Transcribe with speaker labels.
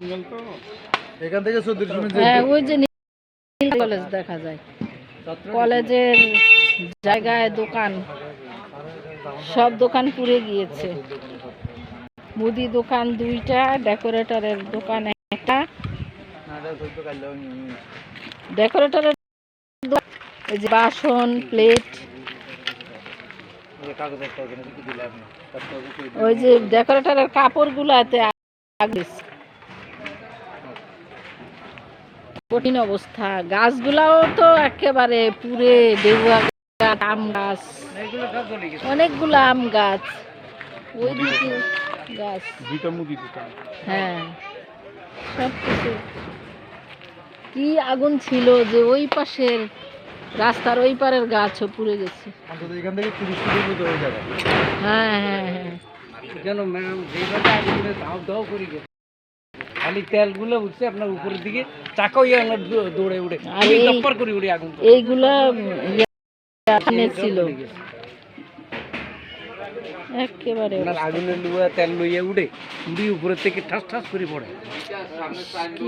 Speaker 1: এখান থেকে 34 মিনিট।
Speaker 2: হ্যাঁ, ওই যে নীল কলেজ দেখা যায়। কলেজের জায়গায় দোকান, সব দোকান পুড়ে গিয়েছে। মুদি দোকান 2টা, ডেকোরেটরের দোকান 1টা। ডেকোরেটরের এই যে বাসন, প্লেট, ওই যে ডেকোরেটরের কাপড়গুলাতে আগুন লেগেছে। কঠিন অবস্থা। গাছগুলাও তো একেবারে পুরে ডেউয়া গাছ, আম গাছ, অনেকগুলো আম গাছ, ওইদিকে গাছ,
Speaker 1: 2টা মুদি দোকান।
Speaker 2: হ্যাঁ, সব কিছু। কি আগুন ছিল যে ওই পাশের রাস্তার ওই পারের গাছও পুড়ে গেছে।
Speaker 1: অন্তত এখান থেকে 30 মিনিট মতো হয়ে যাবে।
Speaker 2: হ্যাঁ হ্যাঁ হ্যাঁ,
Speaker 3: কেন ম্যাডাম যেভাবে আগুনে দাও দাও করে গেছে, খালি তেলগুলো উঠছে আপনার উপরের দিকে, চাকাও আপনার দৌড়ে উঠে
Speaker 2: আর এই
Speaker 3: টপ্পর করে উঠে আগুন
Speaker 2: এইগুলা ছিল একেবারে।
Speaker 3: আপনার আগুনের লুয়া তেল লইয়া উঠে উড়ি উপরের থেকে ঠাস ঠাস করে পড়ে।
Speaker 2: কি